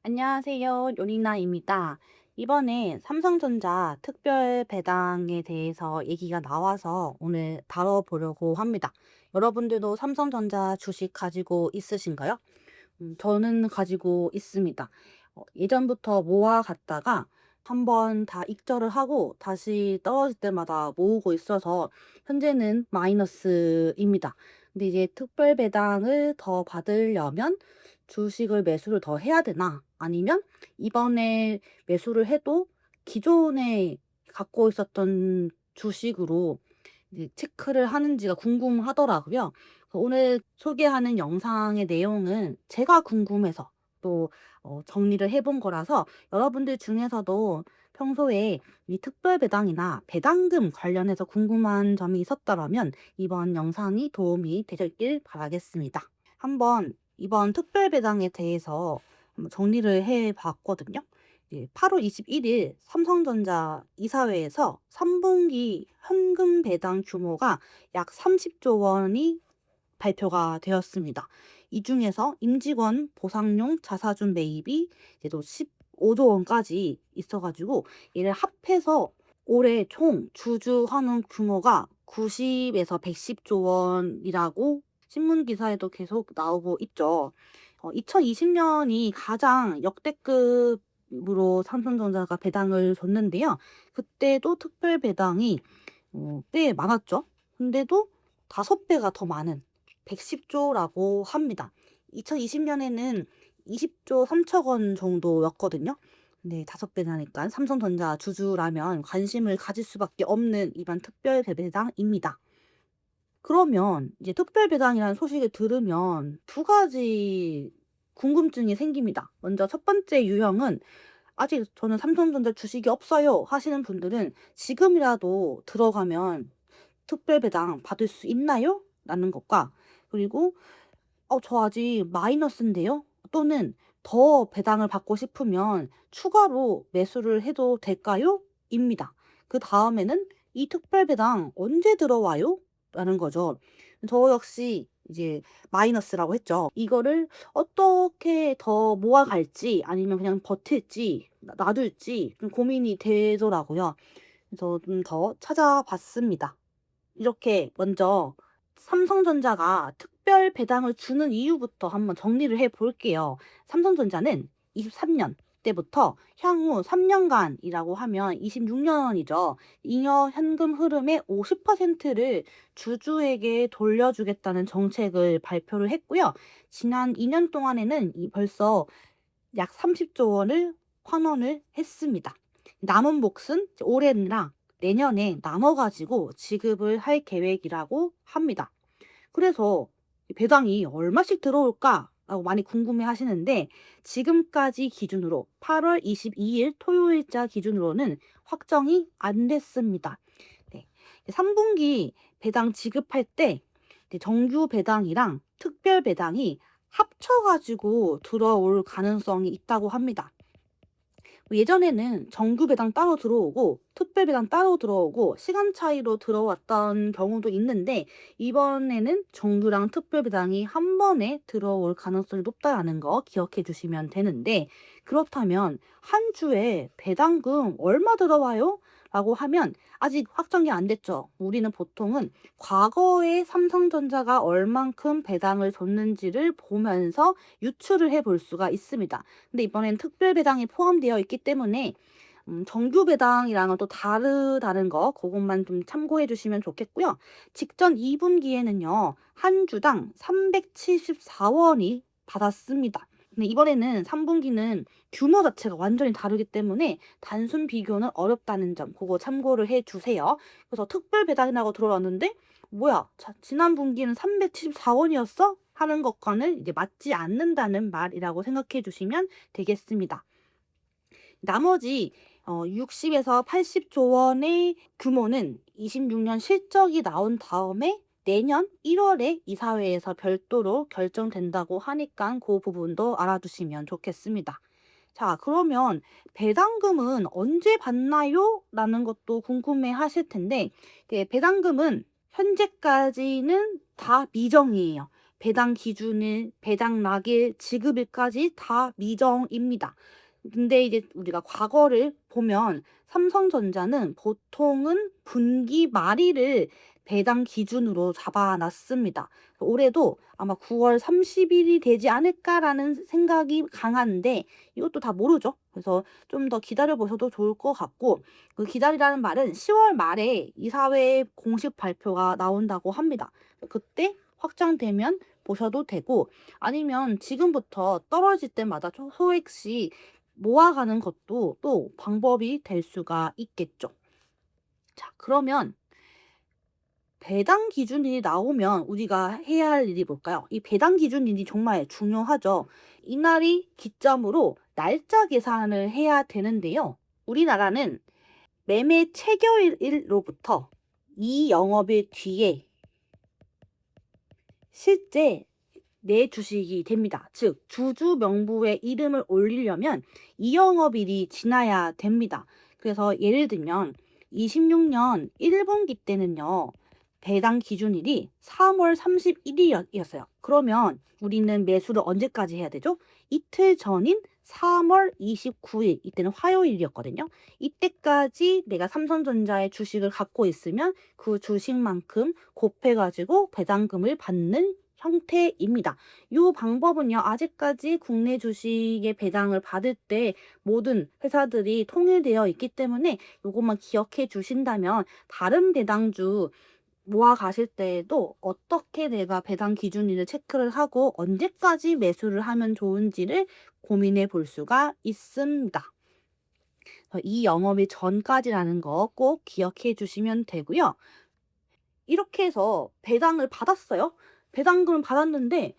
안녕하세요. 요리나입니다. 이번에 삼성전자 특별 배당에 대해서 얘기가 나와서 오늘 다뤄보려고 합니다. 여러분들도 삼성전자 주식 가지고 있으신가요? 저는 가지고 있습니다. 예전부터 모아갔다가 한번 다 익절을 하고 다시 떨어질 때마다 모으고 있어서 현재는 마이너스입니다. 근데 이제 특별 배당을 더 받으려면 주식을 매수를 더 해야 되나? 아니면 이번에 매수를 해도 기존에 갖고 있었던 주식으로 이제 체크를 하는지가 궁금하더라고요. 오늘 소개하는 영상의 내용은 제가 궁금해서 또 정리를 해본 거라서 여러분들 중에서도 평소에 이 특별 배당이나 배당금 관련해서 궁금한 점이 있었더라면 이번 영상이 도움이 되셨길 바라겠습니다. 한번 이번 특별 배당에 대해서 한번 정리를 해 봤거든요. 8월 21일 삼성전자 이사회에서 3분기 현금 배당 규모가 약 30조 원이 발표가 되었습니다. 이 중에서 임직원 보상용 자사주 매입이 이제 또 15조 원까지 있어가지고 이를 합해서 올해 총 주주 환원 규모가 90에서 110조 원이라고 신문 기사에도 계속 나오고 있죠. 2020년이 가장 역대급으로 삼성전자가 배당을 줬는데요. 그때도 특별 배당이 꽤 많았죠. 근데도 5배가 더 많은 110조라고 합니다. 2020년에는 20조 3천 원 정도였거든요. 근데 5배나니까 삼성전자 주주라면 관심을 가질 수밖에 없는 이번 특별 배당입니다. 그러면 이제 특별 배당이라는 소식을 들으면 두 가지 궁금증이 생깁니다. 먼저 첫 번째 유형은 "아직 저는 삼성전자 주식이 없어요." 하시는 분들은 "지금이라도 들어가면 특별 배당 받을 수 있나요?" 라는 것과, 그리고 저 아직 마이너스인데요." 또는 "더 배당을 받고 싶으면 추가로 매수를 해도 될까요?" 입니다. 그다음에는 "이 특별 배당 언제 들어와요?" 라는 거죠. 저 역시 이제 마이너스라고 했죠. 이거를 어떻게 더 모아갈지 아니면 그냥 버틸지 놔둘지 좀 고민이 되더라고요. 그래서 좀 더 찾아봤습니다. 이렇게 먼저 삼성전자가 특별 배당을 주는 이유부터 한번 정리를 해 볼게요. 삼성전자는 23년 때부터 향후 3년간이라고 하면 26년이죠. 잉여 현금 흐름의 50%를 주주에게 돌려주겠다는 정책을 발표를 했고요. 지난 2년 동안에는 벌써 약 30조 원을 환원을 했습니다. 남은 몫은 올해랑 내년에 나눠 가지고 지급을 할 계획이라고 합니다. 그래서 이 '배당이 얼마씩 들어올까?'라고 많이 궁금해 하시는데, 지금까지 기준으로 8월 22일 토요일자 기준으로는 확정이 안 됐습니다. 네. 3분기 배당 지급할 때 이제 정규 배당이랑 특별 배당이 합쳐 가지고 들어올 가능성이 있다고 합니다. 예전에는 정규 배당 따로 들어오고 특별 배당 따로 들어오고 시간 차이로 들어왔던 경우도 있는데, 이번에는 정규랑 특별 배당이 한 번에 들어올 가능성이 높다라는 거 기억해 주시면 되는데, 그렇다면 한 주에 배당금 얼마 들어와요? 라고 하면 아직 확정이 안 됐죠. 우리는 보통은 과거에 삼성전자가 얼만큼 배당을 줬는지를 보면서 유추를 해 볼 수가 있습니다. 근데 이번엔 특별 배당이 포함되어 있기 때문에 정규 배당이랑은 또 다르다는 거 그것만 좀 참고해 주시면 좋겠고요. 직전 2분기에는요. 한 주당 374 원이 받았습니다. 근데 이번에는 3분기는 규모 자체가 완전히 다르기 때문에 단순 비교는 어렵다는 점 그거 참고를 해 주세요. 그래서 특별 배당이라고 들어왔는데 '뭐야, 지난 분기는 374 원이었어?' 하는 것과는 이제 맞지 않는다는 말이라고 생각해 주시면 되겠습니다. 나머지 60에서 80조 원의 규모는 26년 실적이 나온 다음에 내년 1월에 이사회에서 별도로 결정된다고 하니까 그 부분도 알아두시면 좋겠습니다. 자, 그러면 배당금은 언제 받나요? 라는 것도 궁금해 하실 텐데, 배당금은 현재까지는 다 미정이에요. 배당 기준일, 배당락일, 지급일까지 다 미정입니다. 근데 이제 우리가 과거를 보면 삼성전자는 보통은 분기 말일을 배당 기준으로 잡아놨습니다. 올해도 아마 9월 30일이 되지 않을까라는 생각이 강한데 이것도 다 모르죠. 그래서 좀 더 기다려 보셔도 좋을 것 같고, 그 기다리라는 말은 10월 말에 이사회 공식 발표가 나온다고 합니다. 그때 확장되면 보셔도 되고, 아니면 지금부터 떨어질 때마다 소액씩 모아가는 것도 또 방법이 될 수가 있겠죠. 자, 그러면 배당 기준이 나오면 우리가 해야 할 일이 뭘까요? 이 배당 기준이 정말 중요하죠. 이날이 기점으로 날짜 계산을 해야 되는데요. 우리나라는 매매 체결일로부터 이 영업일 뒤에 실제 내 주식이 됩니다. 즉, 주주 명부에 이름을 올리려면 이 영업일이 지나야 됩니다. 그래서 예를 들면 26년 1분기 때는요, 배당 기준일이 3월 31일이었어요. 그러면 우리는 매수를 언제까지 해야 되죠? 이틀 전인 3월 29일, 이때는 화요일이었거든요. 이때까지 내가 삼성전자의 주식을 갖고 있으면 그 주식만큼 곱해가지고 배당금을 받는 형태입니다. 이 방법은요, 아직까지 국내 주식의 배당을 받을 때 모든 회사들이 통일되어 있기 때문에 이것만 기억해 주신다면 다른 배당주 모아 가실 때에도 어떻게 내가 배당 기준일을 체크를 하고 언제까지 매수를 하면 좋은지를 고민해 볼 수가 있습니다. 이 영업일 전까지라는 거 꼭 기억해 주시면 되고요. 이렇게 해서 배당을 받았어요. 배당금을 받았는데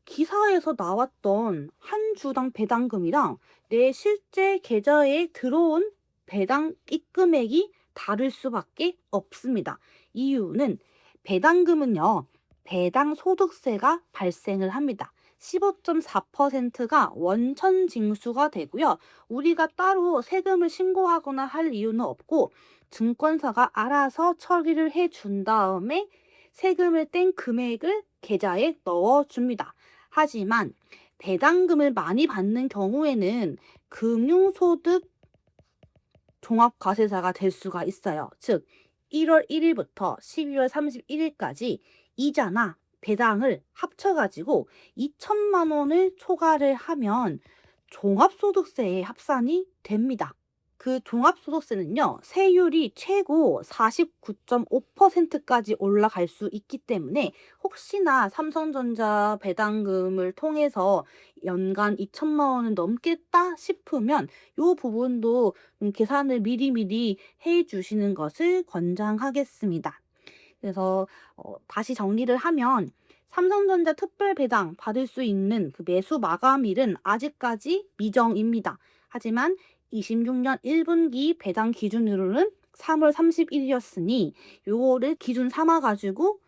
기사에서 나왔던 한 주당 배당금이랑 내 실제 계좌에 들어온 배당 입금액이 다를 수밖에 없습니다. 이유는 배당금은요, 배당 소득세가 발생을 합니다. 15.4%가 원천 징수가 되고요. 우리가 따로 세금을 신고하거나 할 이유는 없고 증권사가 알아서 처리를 해준 다음에 세금을 뗀 금액을 계좌에 넣어줍니다. 하지만 배당금을 많이 받는 경우에는 금융소득 종합과세자가 될 수가 있어요. 즉 1월 1일부터 12월 31일까지 이자나 배당을 합쳐가지고 2천만 원을 초과를 하면 종합소득세에 합산이 됩니다. 그 종합소득세는요, 세율이 최고 49.5%까지 올라갈 수 있기 때문에 혹시나 삼성전자 배당금을 통해서 연간 2천만 원을 넘겠다 싶으면 이 부분도 계산을 미리미리 해 주시는 것을 권장하겠습니다. 그래서 다시 정리를 하면 삼성전자 특별 배당 받을 수 있는 그 매수 마감일은 아직까지 미정입니다. 하지만 26년 1분기 배당 기준으로는 3월 30일이었으니 요거를 기준 삼아 가지고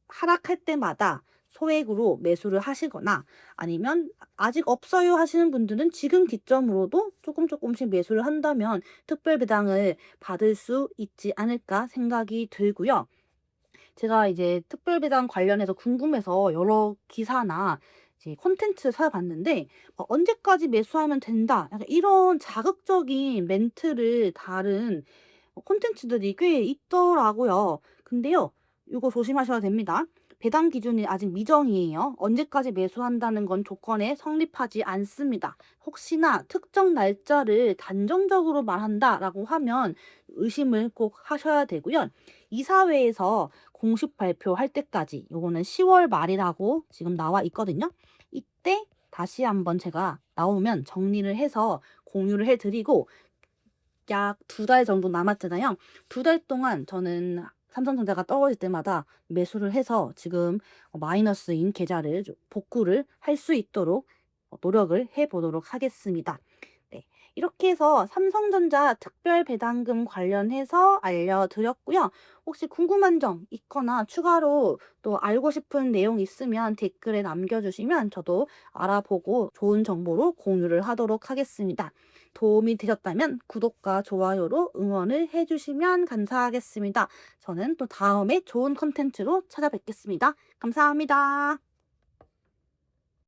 하락할 때마다 소액으로 매수를 하시거나, 아니면 아직 없어요 하시는 분들은 지금 기점으로도 조금씩 매수를 한다면 특별 배당을 받을 수 있지 않을까 생각이 들고요. 제가 이제 특별 배당 관련해서 궁금해서 여러 기사나 이제 콘텐츠를 찾아봤는데 언제까지 매수하면 된다, 약간 이런 자극적인 멘트를 다룬 콘텐츠들이 꽤 있더라고요. 근데요, 이거 조심하셔야 됩니다. 배당 기준이 아직 미정이에요. 언제까지 매수한다는 건 조건에 성립하지 않습니다. 혹시나 특정 날짜를 단정적으로 말한다라고 하면 의심을 꼭 하셔야 되고요. 이사회에서 공식 발표할 때까지, 요거는 10월 말이라고 지금 나와 있거든요. 이때 다시 한번 제가 나오면 정리를 해서 공유를 해드리고, 약 2달 정도 남았잖아요. 2달 동안 저는 삼성전자가 떨어질 때마다 매수를 해서 지금 마이너스인 계좌를 복구를 할 수 있도록 노력을 해보도록 하겠습니다. 네, 이렇게 해서 삼성전자 특별 배당금 관련해서 알려드렸고요. 혹시 궁금한 점 있거나 추가로 또 알고 싶은 내용 있으면 댓글에 남겨주시면 저도 알아보고 좋은 정보로 공유를 하도록 하겠습니다. 도움이 되셨다면 구독과 좋아요로 응원을 해주시면 감사하겠습니다. 저는 또 다음에 좋은 컨텐츠로 찾아뵙겠습니다. 감사합니다.